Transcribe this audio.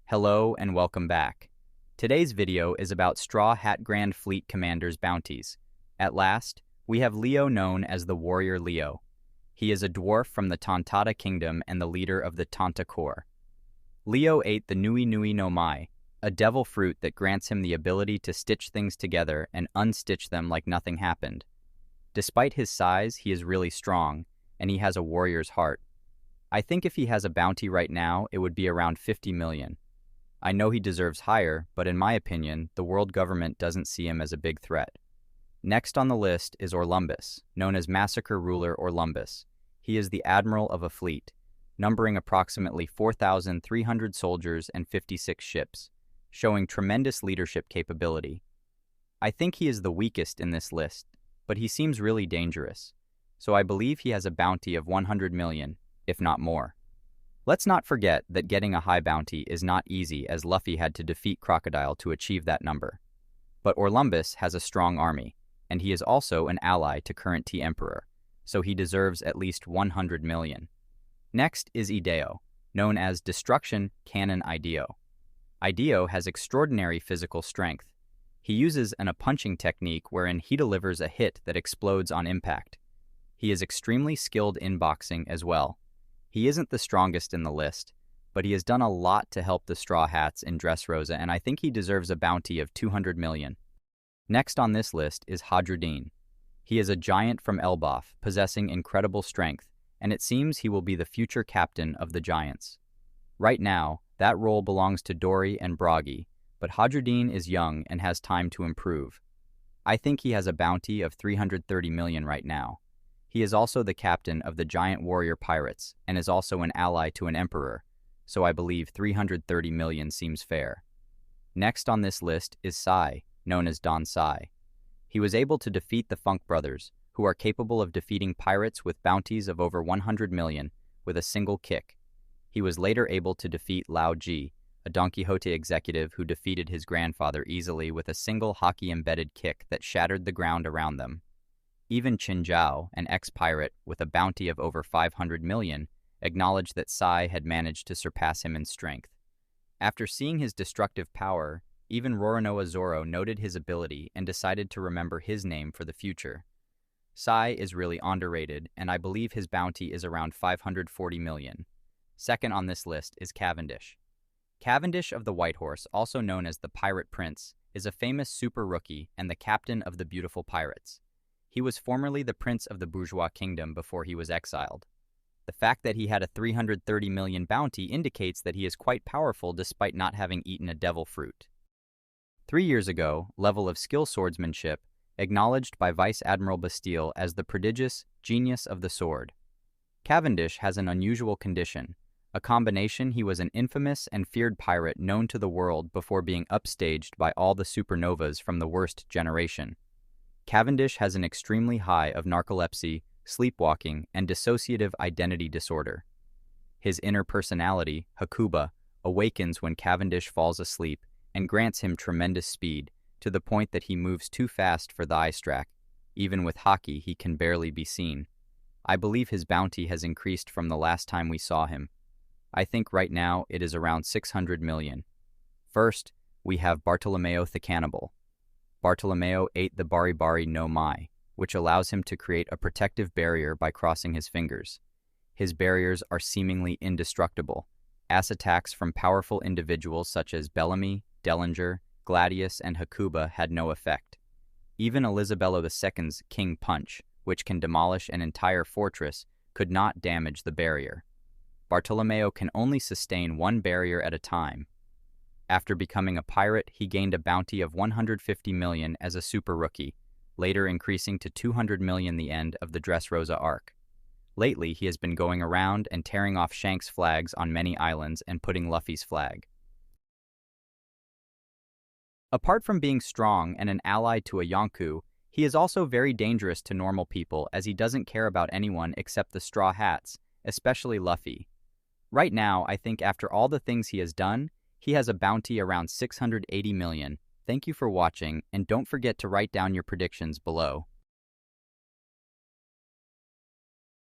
Hello and welcome back. Today's video is about Straw Hat Grand Fleet Commander's bounties. At last, we have Leo, known as the Warrior Leo. He is a dwarf from the Tontata Kingdom and the leader of the Tonta Corps. Leo ate the Nui Nui no Mai, a devil fruit that grants him the ability to stitch things together and unstitch them like nothing happened. Despite his size, he is really strong, and he has a warrior's heart. I think if he has a bounty right now, it would be around 50 million. I know he deserves higher, but in my opinion, the world government doesn't see him as a big threat. Next on the list is Orlumbus, known as Massacre Ruler Orlumbus. He is the admiral of a fleet, numbering approximately 4,300 soldiers and 56 ships, showing tremendous leadership capability. I think he is the weakest in this list, but he seems really dangerous, so I believe he has a bounty of 100 million, if not more. Let's not forget that getting a high bounty is not easy, as Luffy had to defeat Crocodile to achieve that number. But Orlumbus has a strong army, and he is also an ally to current T-Emperor, so he deserves at least 100 million. Next is Ideo, known as Destruction Cannon Ideo. Ideo has extraordinary physical strength. He uses a punching technique wherein he delivers a hit that explodes on impact. He is extremely skilled in boxing as well. He isn't the strongest in the list, but he has done a lot to help the Straw Hats in Dressrosa, and I think he deserves a bounty of 200 million. Next on this list is Hadruddin. He is a giant from Elbaf, possessing incredible strength, and it seems he will be the future captain of the Giants. Right now, that role belongs to Dory and Bragi, but Hadruddin is young and has time to improve. I think he has a bounty of 330 million right now. He is also the captain of the giant warrior pirates and is also an ally to an emperor, so I believe 330 million seems fair. Next on this list is Sai, known as Don Sai. He was able to defeat the Funk Brothers, who are capable of defeating pirates with bounties of over 100 million with a single kick. He was later able to defeat Lao Ji, a Don Quixote executive who defeated his grandfather easily with a single hockey-embedded kick that shattered the ground around them. Even Qin Zhao, an ex-pirate with a bounty of over 500 million, acknowledged that Sai had managed to surpass him in strength. After seeing his destructive power, even Roronoa Zoro noted his ability and decided to remember his name for the future. Sai is really underrated, and I believe his bounty is around 540 million. Second on this list is Cavendish. Cavendish of the White Horse, also known as the Pirate Prince, is a famous super rookie and the captain of the Beautiful Pirates. He was formerly the prince of the Bourgeois Kingdom before he was exiled. The fact that he had a 330 million bounty indicates that he is quite powerful despite not having eaten a devil fruit. 3 years ago, level of skill swordsmanship, acknowledged by Vice Admiral Bastille as the prodigious genius of the sword. Cavendish has an unusual condition. A combination, he was an infamous and feared pirate known to the world before being upstaged by all the supernovas from the worst generation. Cavendish has an extremely high of narcolepsy, sleepwalking, and dissociative identity disorder. His inner personality, Hakuba, awakens when Cavendish falls asleep and grants him tremendous speed, to the point that he moves too fast for the eye strack. Even with hockey, he can barely be seen. I believe his bounty has increased from the last time we saw him. I think right now it is around 600 million. First, we have Bartolomeo the Cannibal. Bartolomeo ate the Bari Bari no Mai, which allows him to create a protective barrier by crossing his fingers. His barriers are seemingly indestructible. Attacks from powerful individuals such as Bellamy, Dellinger, Gladius, and Hakuba had no effect. Even Elisabello II's King Punch, which can demolish an entire fortress, could not damage the barrier. Bartolomeo can only sustain one barrier at a time. After becoming a pirate, he gained a bounty of 150 million as a super rookie, later increasing to 200 million the end of the Dressrosa arc. Lately, he has been going around and tearing off Shank's flags on many islands and putting Luffy's flag. Apart from being strong and an ally to a Yonkou, he is also very dangerous to normal people, as he doesn't care about anyone except the Straw Hats, especially Luffy. Right now, I think after all the things he has done, he has a bounty around 680 million. Thank you for watching, and don't forget to write down your predictions below.